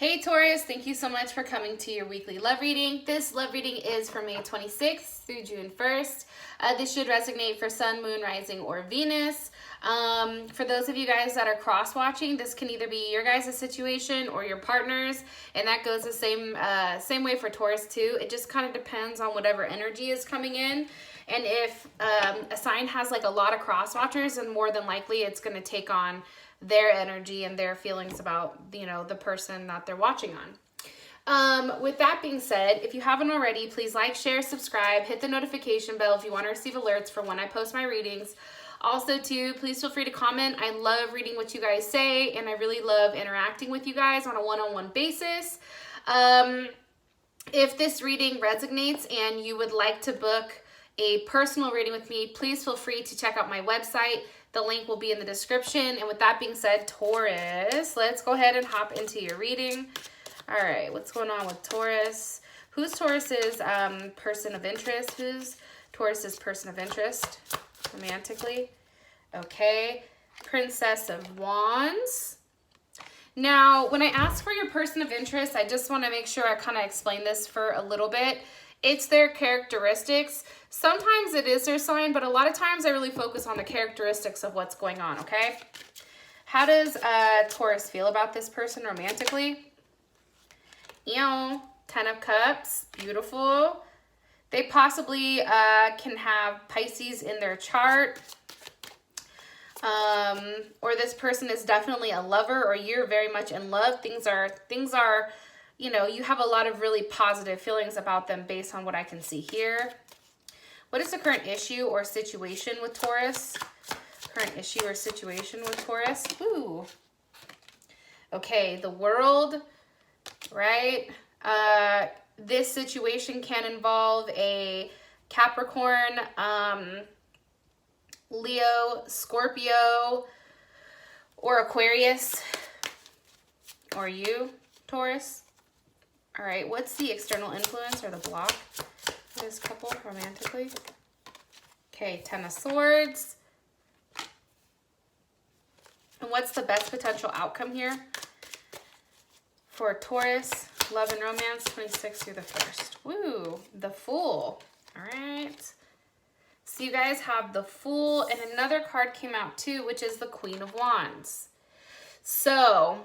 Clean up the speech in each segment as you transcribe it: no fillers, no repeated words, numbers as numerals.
Hey Taurus, thank you so much for coming to your weekly love reading. This love reading is from May 26th through June 1st. This should resonate for Sun, Moon, Rising, or Venus. For those of you guys that are cross-watching, this can either be your guys' situation or your partner's, and that goes the same way for Taurus too. It just kind of depends on whatever energy is coming in. And if a sign has like a lot of cross-watchers, then more than likely it's going to take on their energy and their feelings about, you know, the person that they're watching on. With that being said, if you haven't already, please like, share, subscribe, hit the notification bell if you want to receive alerts for when I post my readings. Also, too, please feel free to comment. I love reading what you guys say, and I really love interacting with you guys on a one-on-one basis. If this reading resonates and you would like to book a personal reading with me, please feel free to check out my website. The link will be in the description. And with that being said, Taurus, let's go ahead and hop into your reading. All right, what's going on with Taurus? Who's Taurus's person of interest? Who's Taurus's person of interest romantically? Okay, Princess of Wands. Now, when I ask for your person of interest, I just want to make sure I kind of explain this for a little bit. It's their characteristics. Sometimes it is their sign, but a lot of times I really focus on the characteristics of what's going on, okay? How does Taurus feel about this person romantically? Ew, 10 of Cups, beautiful. They possibly can have Pisces in their chart. Or this person is definitely a lover, or you're very much in love. Things are, you know, you have a lot of really positive feelings about them based on what I can see here. What is the current issue or situation with Taurus? Current issue or situation with Taurus? Ooh. Okay, the World, right? This situation can involve a Capricorn, Leo, Scorpio, or Aquarius, or you, Taurus. All right, what's the external influence or the block for this couple romantically? Okay, 10 of Swords. And what's the best potential outcome here for Taurus, love and romance, 26th through the 1st? Woo, the Fool. All right. So you guys have the Fool, and another card came out too, which is the Queen of Wands. So,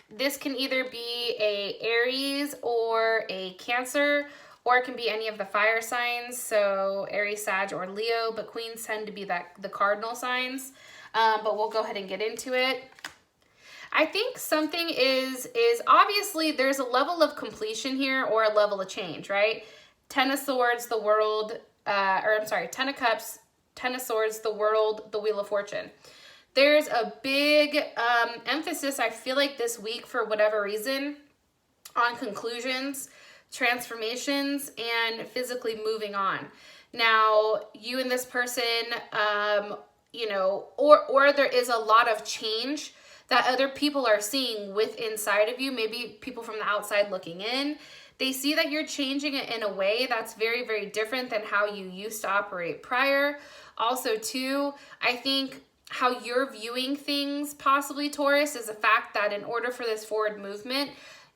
this can either be a Aries or a Cancer, or it can be any of the fire signs. So Aries, Sag, or Leo, but queens tend to be the cardinal signs. But we'll go ahead and get into it. I think something is obviously there's a level of completion here or a level of change, right? 10 of Swords, the World, 10 of Cups, 10 of Swords, the World, the Wheel of Fortune. There's a big emphasis, I feel like this week for whatever reason, on conclusions, transformations, and physically moving on. Now, you and this person, you know, or there is a lot of change that other people are seeing with inside of you, maybe people from the outside looking in. They see that you're changing it in a way that's very, very different than how you used to operate prior. Also, too, I think how you're viewing things, possibly, Taurus, is the fact that in order for this forward movement,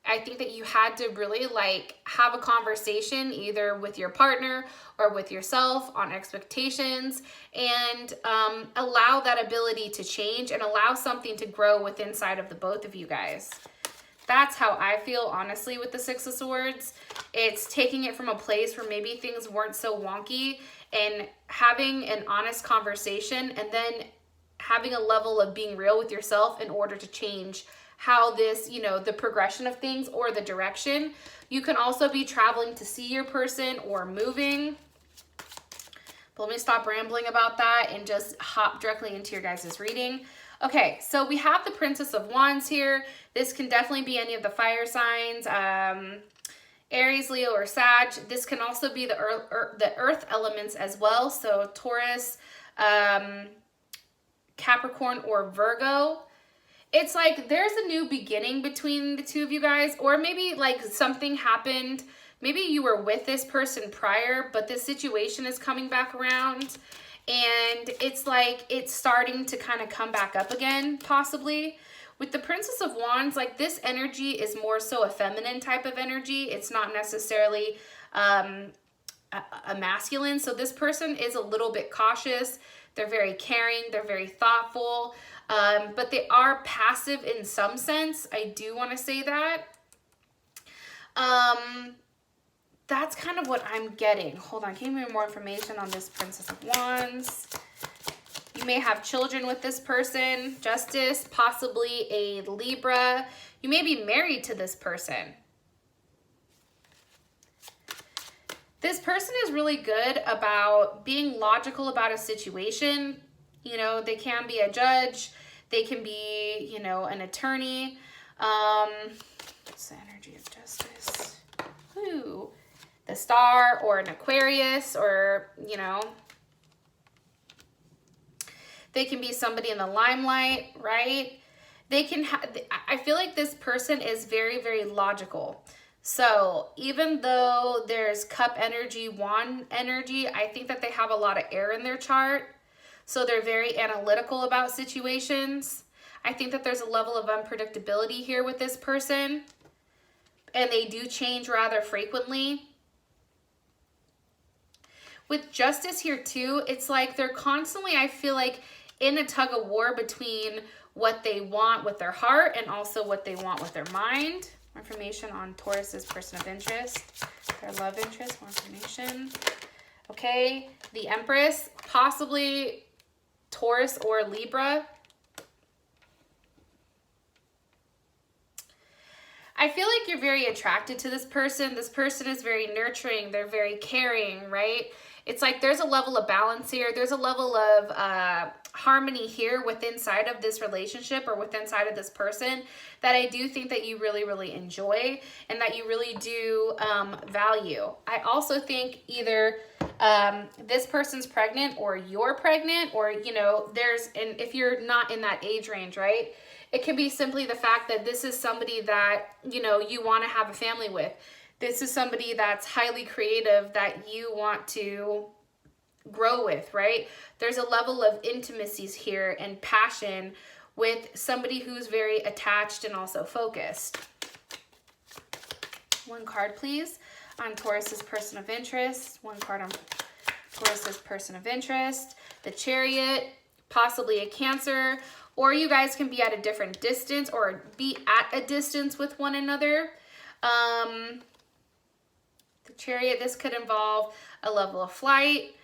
I think that you had to really like have a conversation either with your partner or with yourself on expectations, and allow that ability to change and allow something to grow within inside of the both of you guys. That's how I feel, honestly, with the Six of Swords. It's taking it from a place where maybe things weren't so wonky and having an honest conversation, and then having a level of being real with yourself in order to change how this, you know, the progression of things or the direction. You can also be traveling to see your person or moving. But let me stop rambling about that and just hop directly into your guys' reading. Okay, so we have the Princess of Wands here. This can definitely be any of the fire signs, Aries, Leo, or Sag. This can also be the earth elements as well. So Taurus, Capricorn, or Virgo. It's like there's a new beginning between the two of you guys, or maybe like something happened. Maybe you were with this person prior, but this situation is coming back around, and it's like it's starting to kind of come back up again, possibly. With the Princess of Wands, like this energy is more so a feminine type of energy. It's not necessarily a masculine. So this person is a little bit cautious. They're very caring. They're very thoughtful. But they are passive in some sense. I do want to say that. That's kind of what I'm getting. Hold on. Can you give me more information on this Princess of Wands? You may have children with this person. Justice, possibly a Libra. You may be married to this person. This person is really good about being logical about a situation. You know, they can be a judge. They can be, you know, an attorney. What's the energy of Justice? Ooh, the Star or an Aquarius, or, you know, they can be somebody in the limelight, right? They can I feel like this person is very, very logical. So even though there's cup energy, wand energy, I think that they have a lot of air in their chart. So they're very analytical about situations. I think that there's a level of unpredictability here with this person. And they do change rather frequently. With Justice here too, it's like they're constantly, I feel like, in a tug of war between what they want with their heart and also what they want with their mind. More information on Taurus's person of interest, their love interest, more information. Okay, the Empress, possibly Taurus or Libra. I feel like you're very attracted to this person. This person is very nurturing. They're very caring, right? It's like there's a level of balance here. There's a level of harmony here within inside of this relationship or within inside of this person that I do think that you really, really enjoy and that you really do value. I also think either this person's pregnant or you're pregnant, or, you know, and if you're not in that age range, right? It can be simply the fact that this is somebody that, you know, you want to have a family with. This is somebody that's highly creative that you want to grow with, right? There's a level of intimacies here and passion with somebody who's very attached and also focused. One card, please, on Taurus's person of interest. One card on Taurus's person of interest. The Chariot, possibly a Cancer, or you guys can be at a different distance or be at a distance with one another. The Chariot, this could involve a level of flight.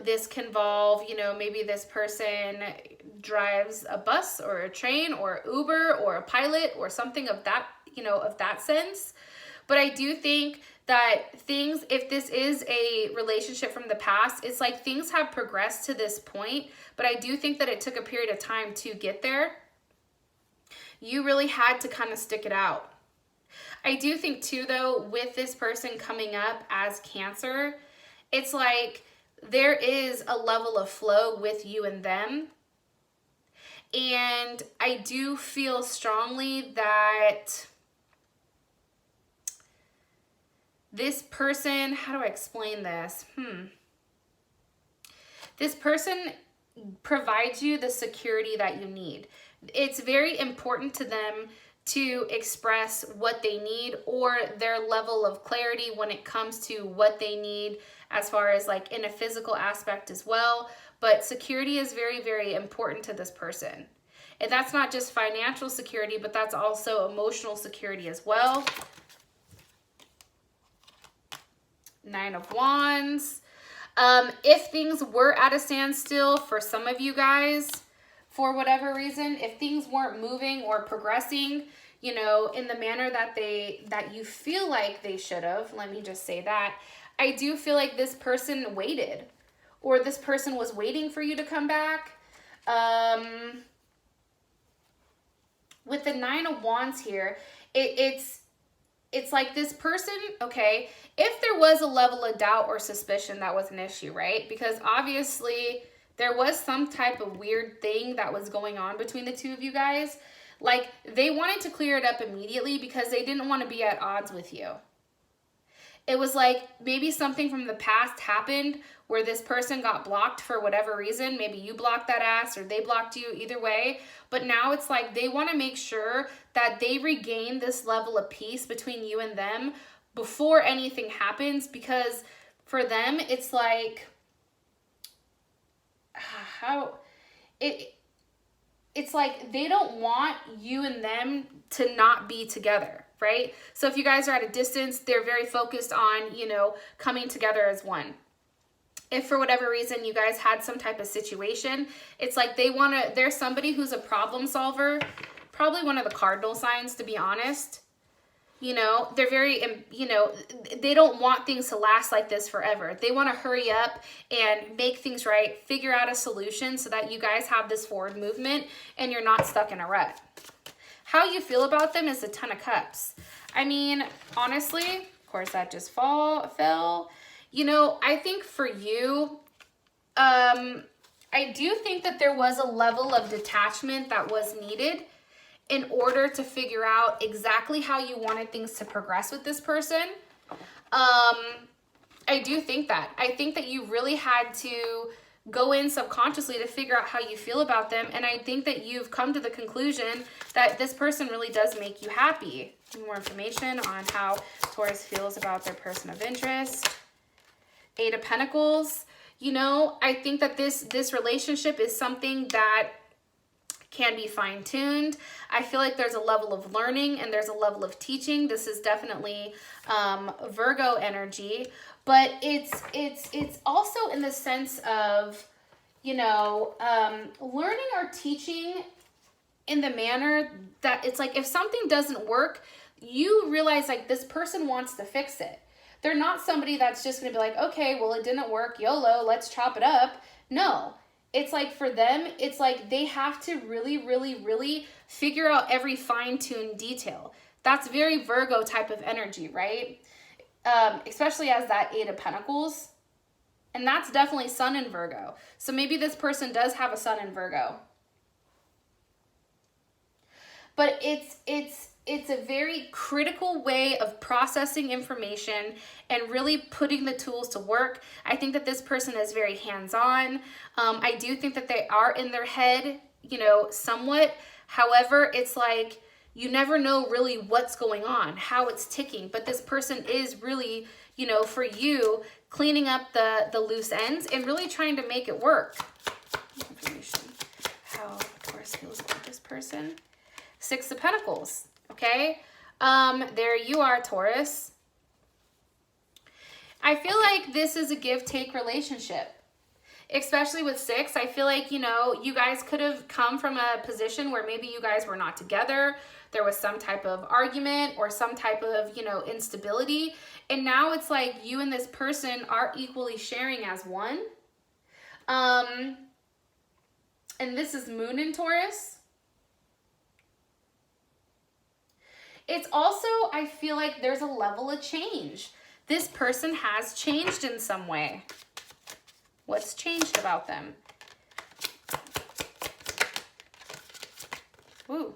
This can involve, you know, maybe this person drives a bus or a train or Uber or a pilot or something of that, you know, of that sense. But I do think that things, if this is a relationship from the past, it's like things have progressed to this point, but I do think that it took a period of time to get there. You really had to kind of stick it out. I do think too, though, with this person coming up as Cancer, it's like there is a level of flow with you and them. And I do feel strongly that this person, how do I explain this? This person provides you the security that you need. It's very important to them to express what they need or their level of clarity when it comes to what they need as far as like in a physical aspect as well. But security is very, very important to this person. And that's not just financial security, but that's also emotional security as well. Nine of Wands. If things were at a standstill for some of you guys, for whatever reason, if things weren't moving or progressing, you know, in the manner that you feel like they should have, let me just say that, I do feel like this person waited, or this person was waiting for you to come back. With the Nine of Wands here, it's like this person, okay, if there was a level of doubt or suspicion, that was an issue, right? Because obviously there was some type of weird thing that was going on between the two of you guys. Like they wanted to clear it up immediately because they didn't want to be at odds with you. It was like maybe something from the past happened where this person got blocked for whatever reason. Maybe you blocked that ass or they blocked you, either way. But now it's like they want to make sure that they regain this level of peace between you and them before anything happens, because for them, it's like, it's like they don't want you and them to not be together, right? So if you guys are at a distance, they're very focused on, you know, coming together as one. If for whatever reason you guys had some type of situation, it's like they want to, there's somebody who's a problem solver, probably one of the cardinal signs, to be honest. You know, they're very, you know, they don't want things to last like this forever. They want to hurry up and make things right, figure out a solution so that you guys have this forward movement and you're not stuck in a rut. How you feel about them is the Ten of Cups. I mean, honestly, of course, that just fell. You know, I think for you, I do think that there was a level of detachment that was needed in order to figure out exactly how you wanted things to progress with this person. I do think that. I think that you really had to go in subconsciously to figure out how you feel about them. And I think that you've come to the conclusion that this person really does make you happy. More information on how Taurus feels about their person of interest. Eight of Pentacles. You know, I think that this relationship is something that can be fine-tuned. I feel like there's a level of learning and there's a level of teaching. This is definitely Virgo energy, but it's also in the sense of, you know, learning or teaching in the manner that it's like if something doesn't work, you realize like this person wants to fix it. They're not somebody that's just going to be like, okay, well, it didn't work, YOLO, let's chop it up. No. It's like for them, it's like they have to really, really, really figure out every fine-tuned detail. That's very Virgo type of energy, right? Especially as that Eight of Pentacles. And that's definitely Sun in Virgo. So maybe this person does have a Sun in Virgo. But it's a very critical way of processing information and really putting the tools to work. I think that this person is very hands-on. I do think that they are in their head, you know, somewhat. However, it's like you never know really what's going on, how it's ticking. But this person is really, you know, for you, cleaning up the loose ends and really trying to make it work. Information. How Taurus feels about this person. Six of Pentacles. Okay, there you are, Taurus. I feel like this is a give-take relationship, especially with six. I feel like, you know, you guys could have come from a position where maybe you guys were not together. There was some type of argument or some type of, you know, instability. And now it's like you and this person are equally sharing as one. And this is Moon in Taurus. It's also, I feel like there's a level of change. This person has changed in some way. What's changed about them? Ooh.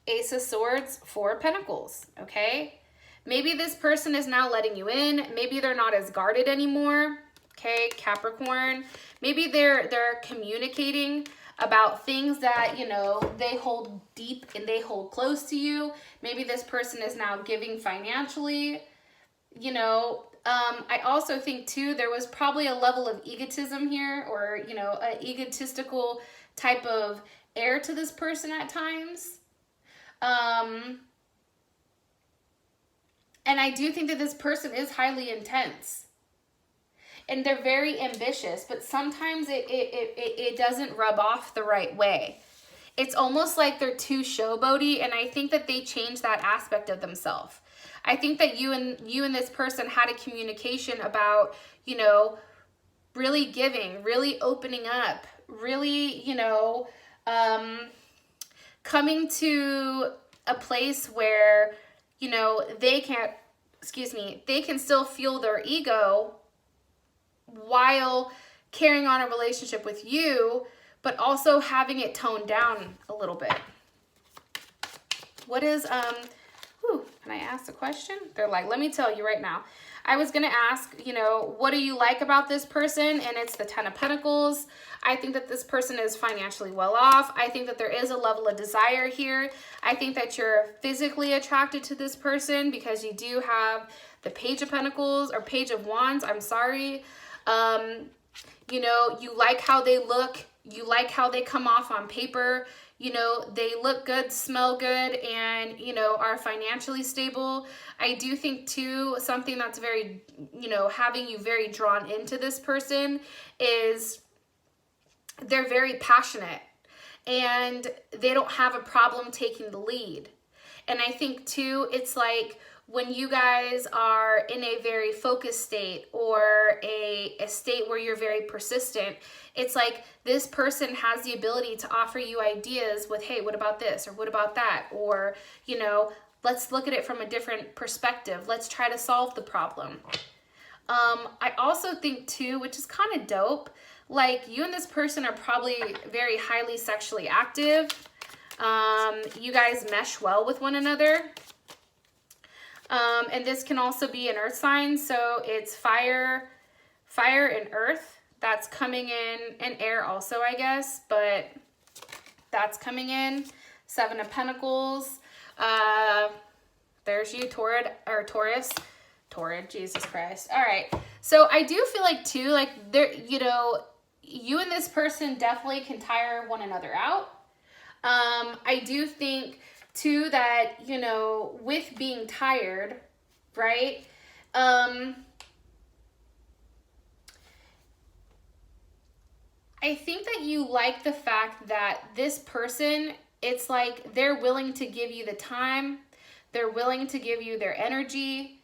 Ace of Swords, Four of Pentacles, okay? Maybe this person is now letting you in. Maybe they're not as guarded anymore, okay? Capricorn. Maybe they're communicating about things that, you know, they hold deep and they hold close to you. Maybe this person is now giving financially, you know. I also think too, there was probably a level of egotism here, or, you know, an egotistical type of air to this person at times. And I do think that this person is highly intense. And they're very ambitious, but sometimes it doesn't rub off the right way. It's almost like they're too showboaty, and I think that they change that aspect of themselves. I think that you and this person had a communication about, you know, really giving, really opening up, really, you know, coming to a place where, you know, they can still fuel their ego while carrying on a relationship with you, but also having it toned down a little bit. What is, Can I ask a question? They're like, let me tell you right now. I was going to ask, you know, what do you like about this person? And it's the 10 of Pentacles. I think that this person is financially well off. I think that there is a level of desire here. I think that you're physically attracted to this person because you do have the Page of Pentacles or Page of Wands. I'm sorry. You know, you like how they look. You like how they come off on paper. You know, they look good, smell good, and, you know, are financially stable. I do think, too, something that's very, you know, having you very drawn into this person is they're very passionate and they don't have a problem taking the lead. And I think, too, it's like when you guys are in a very focused state or a state where you're very persistent, it's like this person has the ability to offer you ideas with, hey, what about this? Or what about that? Or, you know, let's look at it from a different perspective. Let's try to solve the problem. I also think, too, which is kind of dope, like you and this person are probably very highly sexually active. You guys mesh well with one another. And this can also be an earth sign. So it's fire and earth. That's coming in, and air also, I guess, but that's coming in. 7 of Pentacles. There's you, Taurus, Jesus Christ. All right. So I do feel like, too, like there, you know, you and this person definitely can tire one another out. I do think, too, that, you know, with being tired, right? I think that you like the fact that this person, it's like they're willing to give you the time. They're willing to give you their energy.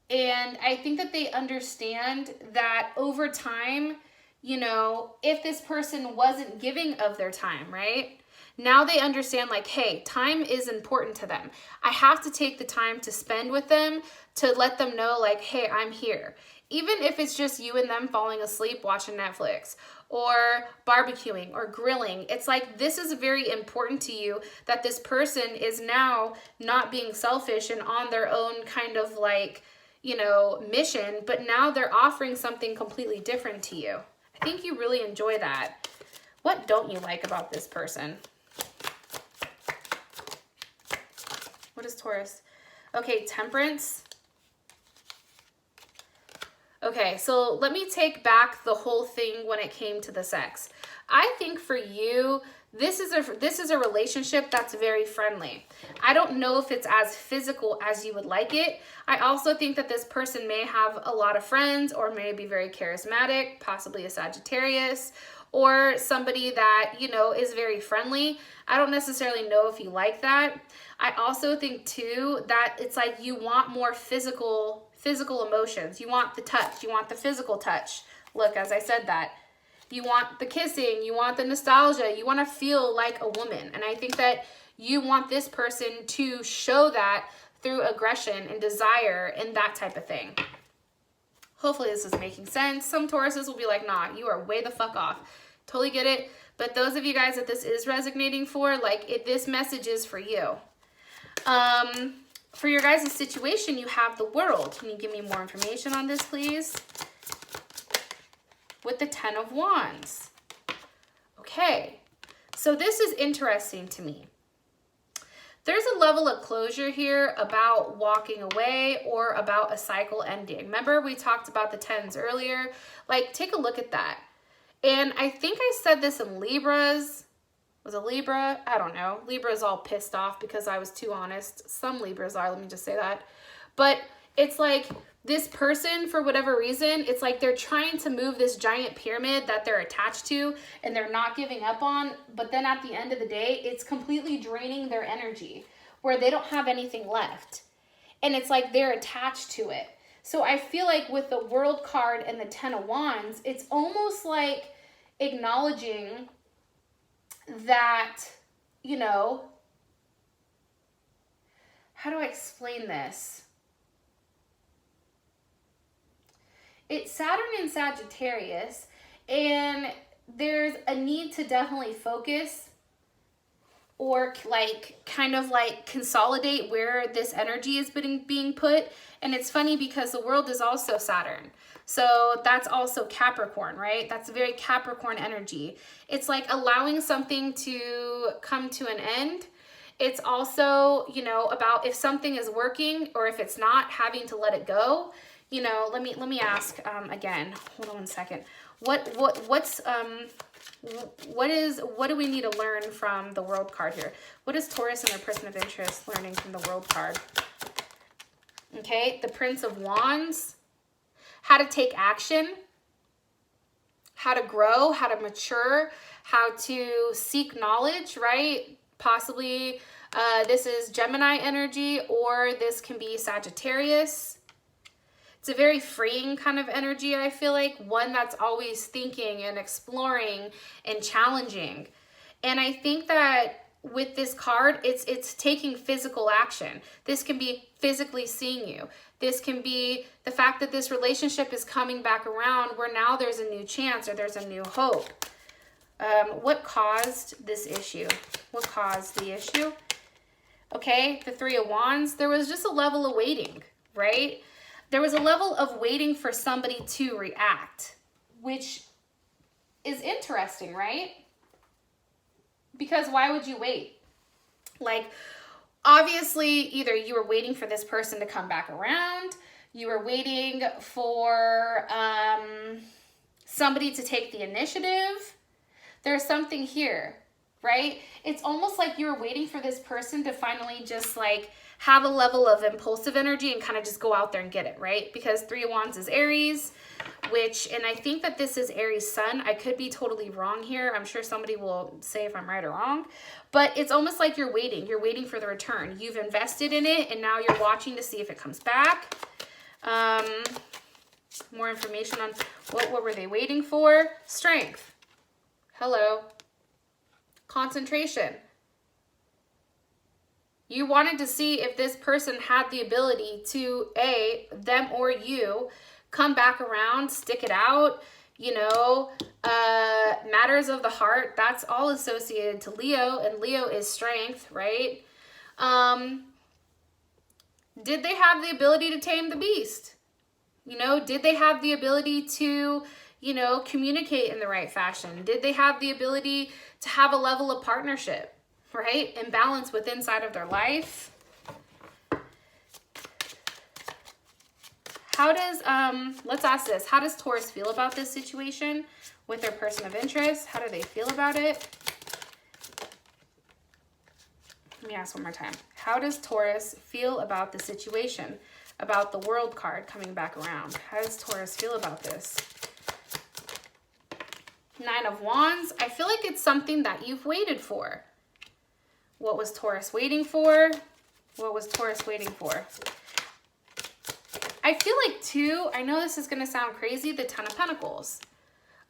And I think that they understand that over time, you know, if this person wasn't giving of their time, right? Now they understand, like, hey, time is important to them. I have to take the time to spend with them to let them know, like, hey, I'm here. Even if it's just you and them falling asleep watching Netflix or barbecuing or grilling. It's like this is very important to you that this person is now not being selfish and on their own kind of like, you know, mission, but now they're offering something completely different to you. I think you really enjoy that. What don't you like about this person? What is Taurus? Okay, Temperance. Okay, so let me take back the whole thing when it came to the sex. I think for you, this is a relationship that's very friendly. I don't know if it's as physical as you would like it. I also think that this person may have a lot of friends or may be very charismatic, possibly a Sagittarius, or somebody that, you know, is very friendly. I don't necessarily know if you like that. I also think, too, that it's like you want more physical emotions. You want the touch. You want the physical touch. Look, as I said that. You want the kissing. You want the nostalgia. You want to feel like a woman. And I think that you want this person to show that through aggression and desire and that type of thing. Hopefully this is making sense. Some Tauruses will be like, nah, you are way the fuck off. Totally get it. But those of you guys that this is resonating for, like, this message is for you. For your guys' situation, you have the World. Can you give me more information on this, please? With the 10 of Wands. Okay, so this is interesting to me. There's a level of closure here about walking away or about a cycle ending. Remember, we talked about the 10s earlier. Like, take a look at that. And I think I said this in Libras. Was it Libra? I don't know. Libra's all pissed off because I was too honest. Some Libras are, let me just say that. But it's like this person, for whatever reason, it's like they're trying to move this giant pyramid that they're attached to and they're not giving up on. But then at the end of the day, it's completely draining their energy where they don't have anything left. And it's like they're attached to it. So I feel like with the World card and the 10 of Wands, it's almost like acknowledging that, you know, how do I explain this? It's Saturn and Sagittarius, and there's a need to definitely focus or like kind of like consolidate where this energy is being put. And it's funny because the world is also Saturn. So that's also Capricorn, right? That's very Capricorn energy. It's like allowing something to come to an end. It's also, you know, about if something is working or if it's not, having to let it go. You know, let me ask again. Hold on one second. What do we need to learn from the World card here? What is Taurus and their person of interest learning from the World card? Okay, the Prince of Wands. How to take action, how to grow, how to mature, how to seek knowledge, right? Possibly this is Gemini energy, or this can be Sagittarius. It's a very freeing kind of energy, I feel like, one that's always thinking and exploring and challenging. And I think that with this card, it's taking physical action. This can be physically seeing you. This can be the fact that this relationship is coming back around where now there's a new chance or there's a new hope. What caused this issue? What caused the issue? Okay, the Three of Wands, there was just a level of waiting, right? There was a level of waiting for somebody to react, which is interesting, right? Because why would you wait? Like, obviously, either you were waiting for this person to come back around, you were waiting for somebody to take the initiative. There's something here, right? It's almost like you were waiting for this person to finally just like have a level of impulsive energy and kind of just go out there and get it, right? Because Three of Wands is Aries, and I think that this is Aries sun. I could be totally wrong here. I'm sure somebody will say if I'm right or wrong, but it's almost like you're waiting for the return. You've invested in it and now you're watching to see if it comes back. More information on what were they waiting for? Strength. Hello. Concentration. You wanted to see if this person had the ability to, them or you, come back around, stick it out, you know, matters of the heart, that's all associated to Leo, and Leo is strength, right? Did they have the ability to tame the beast? You know, did they have the ability to, you know, communicate in the right fashion? Did they have the ability to have a level of partnership, right? And balance within inside of their life? How does, let's ask this. How does Taurus feel about this situation with their person of interest? How do they feel about it? Let me ask one more time. How does Taurus feel about the situation, about the World card coming back around? How does Taurus feel about this? Nine of Wands. I feel like it's something that you've waited for. What was Taurus waiting for? What was Taurus waiting for? I feel like too, I know this is going to sound crazy, the Ten of Pentacles.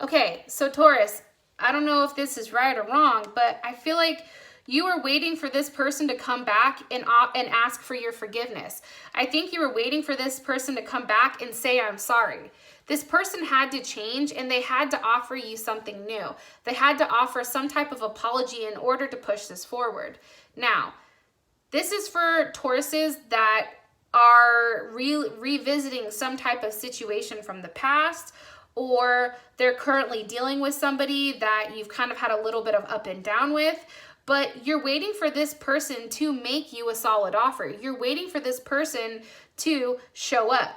Okay, so Taurus, I don't know if this is right or wrong, but I feel like you were waiting for this person to come back and ask for your forgiveness. I think you were waiting for this person to come back and say, I'm sorry. This person had to change and they had to offer you something new. They had to offer some type of apology in order to push this forward. Now, this is for Tauruses that are revisiting some type of situation from the past, or they're currently dealing with somebody that you've kind of had a little bit of up and down with, but you're waiting for this person to make you a solid offer. You're waiting for this person to show up.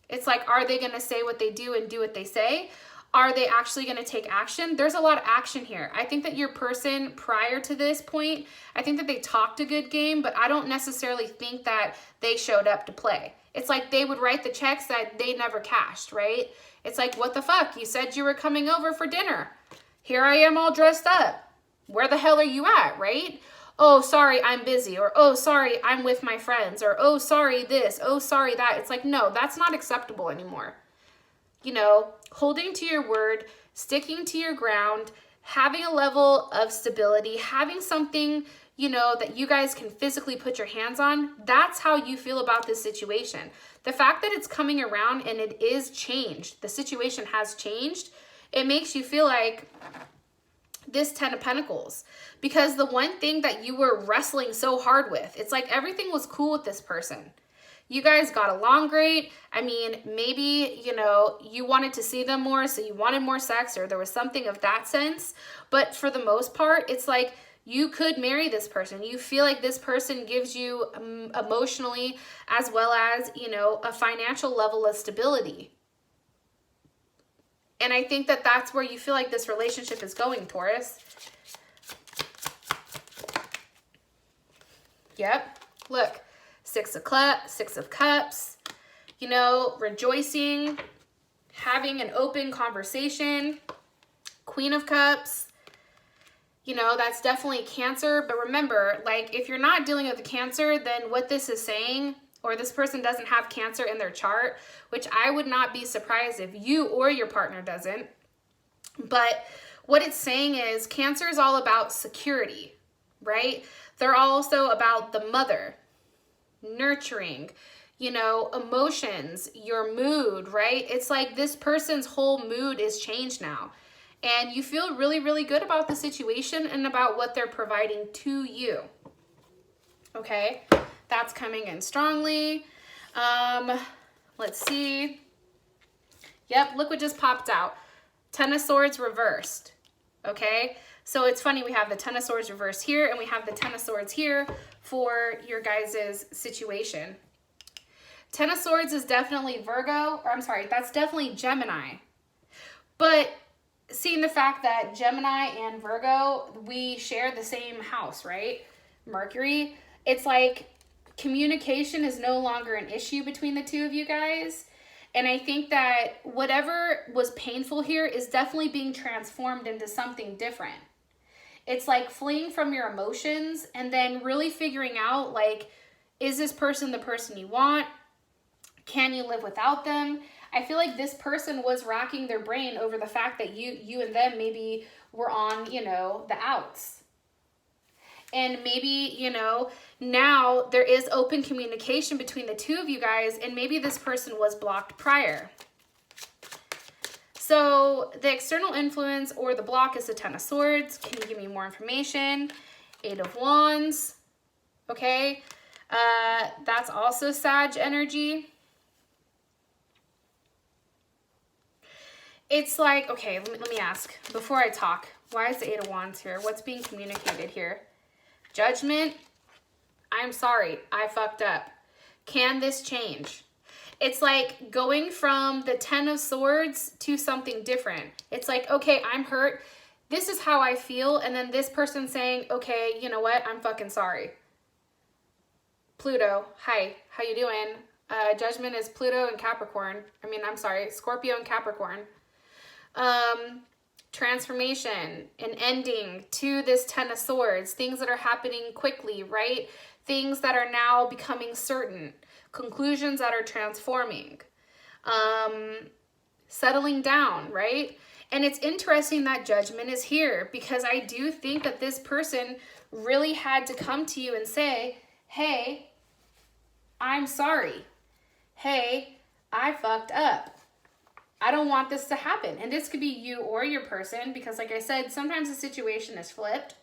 It's like, are they going to say what they do and do what they say? Are they actually going to take action? There's a lot of action here. I think that your person prior to this point, I think that they talked a good game, but I don't necessarily think that they showed up to play. It's like they would write the checks that they never cashed, right? It's like, what the fuck? You said you were coming over for dinner. Here I am all dressed up. Where the hell are you at, right? Oh, sorry, I'm busy. Or, oh, sorry, I'm with my friends. Or, oh, sorry, this. Oh, sorry, that. It's like, no, that's not acceptable anymore. You know, holding to your word, sticking to your ground, having a level of stability, having something, you know, that you guys can physically put your hands on, that's how you feel about this situation. The fact that it's coming around and it is changed, the situation has changed, it makes you feel like this 10 of Pentacles, because the one thing that you were wrestling so hard with, it's like everything was cool with this person. You guys got along great. I mean, maybe, you know, you wanted to see them more, so you wanted more sex, or there was something of that sense. But for the most part, it's like you could marry this person. You feel like this person gives you emotionally, as well as, you know, a financial level of stability. And I think that that's where you feel like this relationship is going, Taurus. Yep. Look, Six of Cups, you know, rejoicing, having an open conversation, Queen of Cups, you know, that's definitely Cancer. But remember, like, if you're not dealing with the Cancer, then what this is saying, or this person doesn't have Cancer in their chart, which I would not be surprised if you or your partner doesn't. But what it's saying is Cancer is all about security, right? They're also about the mother, nurturing, you know, emotions, your mood, right? It's like this person's whole mood is changed now. And you feel really, really good about the situation and about what they're providing to you. Okay? That's coming in strongly. Let's see. Yep, look what just popped out. Ten of Swords reversed. Okay? So it's funny, we have the Ten of Swords reversed here, and we have the Ten of Swords here for your guys' situation. Ten of Swords is definitely Virgo, or I'm sorry, that's definitely Gemini. But seeing the fact that Gemini and Virgo, we share the same house, right? Mercury, it's like communication is no longer an issue between the two of you guys. And I think that whatever was painful here is definitely being transformed into something different. It's like fleeing from your emotions and then really figuring out, like, is this person the person you want? Can you live without them? I feel like this person was racking their brain over the fact that you and them maybe were on, you know, the outs. And maybe, you know, now there is open communication between the two of you guys, and maybe this person was blocked prior. So the external influence or the block is the Ten of Swords. Can you give me more information? Eight of Wands. Okay. That's also Sag energy. It's like, okay, let me ask before I talk. Why is the Eight of Wands here? What's being communicated here? Judgment. I'm sorry. I fucked up. Can this change? It's like going from the Ten of Swords to something different. It's like, okay, I'm hurt. This is how I feel. And then this person saying, okay, you know what? I'm fucking sorry. Pluto. Hi. How you doing? Judgment is Pluto and Capricorn. I mean, I'm sorry. Scorpio and Capricorn. Transformation, an ending to this Ten of Swords. Things that are happening quickly, right? Things that are now becoming certain. Conclusions that are transforming, settling down, right? And it's interesting that Judgment is here, because I do think that this person really had to come to you and say, hey, I'm sorry. Hey, I fucked up. I don't want this to happen. And this could be you or your person, because like I said, sometimes the situation is flipped.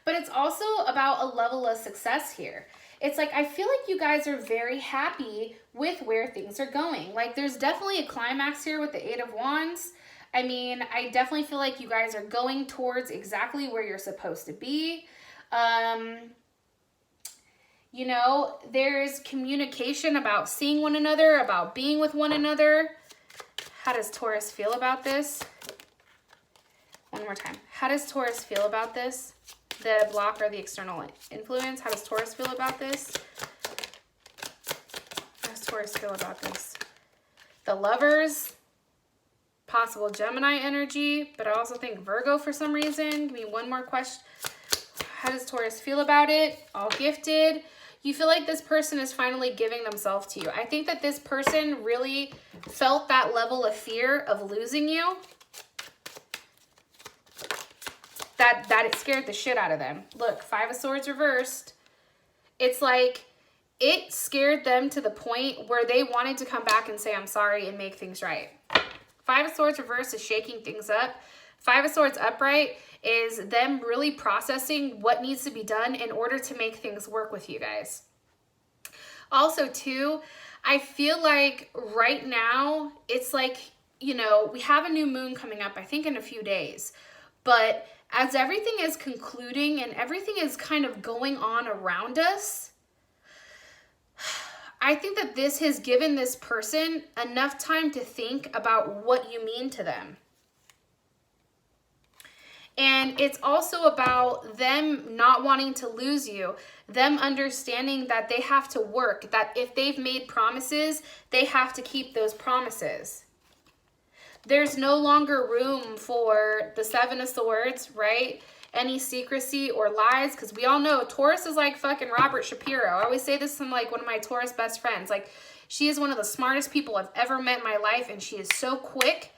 But it's also about a level of success here. It's like, I feel like you guys are very happy with where things are going. Like, there's definitely a climax here with the Eight of Wands. I mean, I definitely feel like you guys are going towards exactly where you're supposed to be. You know, there's communication about seeing one another, about being with one another. How does Taurus feel about this? One more time. How does Taurus feel about this? The block or the external influence. How does Taurus feel about this? How does Taurus feel about this? The Lovers. Possible Gemini energy, but I also think Virgo for some reason. Give me one more question. How does Taurus feel about it? All gifted. You feel like this person is finally giving themselves to you. I think that this person really felt that level of fear of losing you. That it scared the shit out of them. Look, Five of Swords reversed. It's like it scared them to the point where they wanted to come back and say, I'm sorry, and make things right. Five of Swords reversed is shaking things up. Five of Swords upright is them really processing what needs to be done in order to make things work with you guys. Also, too, I feel like right now, it's like, you know, we have a new moon coming up, I think in a few days. But as everything is concluding and everything is kind of going on around us, I think that this has given this person enough time to think about what you mean to them. And it's also about them not wanting to lose you, them understanding that they have to work, that if they've made promises, they have to keep those promises. There's no longer room for the Seven of Swords, right? Any secrecy or lies, because we all know Taurus is like fucking Robert Shapiro. I always say this to like one of my Taurus best friends. Like, she is one of the smartest people I've ever met in my life, and she is so quick.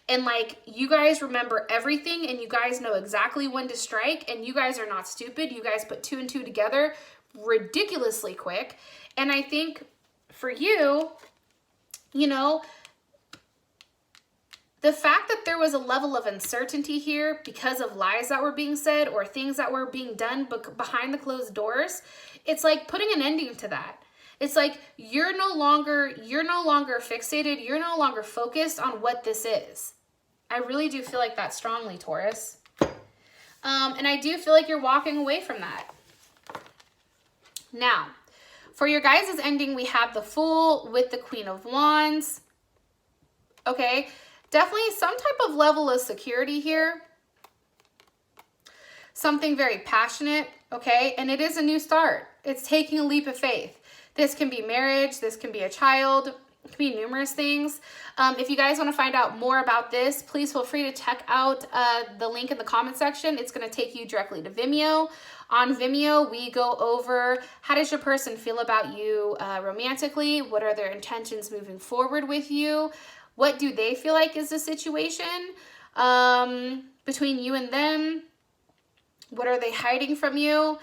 And like, you guys remember everything, and you guys know exactly when to strike, and you guys are not stupid. You guys put 2 and 2 together ridiculously quick. And I think for you, you know, the fact that there was a level of uncertainty here because of lies that were being said or things that were being done behind the closed doors, it's like putting an ending to that. It's like you're no longer fixated, you're no longer focused on what this is. I really do feel like that strongly, Taurus. And I do feel like you're walking away from that. Now, for your guys' ending, we have the Fool with the Queen of Wands. Okay, definitely some type of level of security here. Something very passionate, okay? And it is a new start. It's taking a leap of faith. This can be marriage. This can be a child. It can be numerous things. If you guys want to find out more about this, please feel free to check out the link in the comment section. It's going to take you directly to Vimeo. On Vimeo, we go over how does your person feel about you romantically? What are their intentions moving forward with you? What do they feel like is the situation between you and them? What are they hiding from you?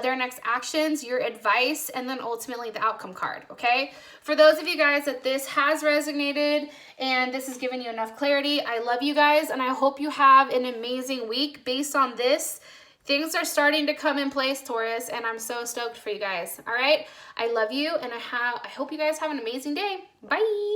Their next actions, your advice, and then ultimately the outcome card, okay? For those of you guys that this has resonated and this has given you enough clarity, I love you guys, and I hope you have an amazing week. Based on this, things are starting to come in place, Taurus, and I'm so stoked for you guys, all right? I love you, and I hope you guys have an amazing day. Bye.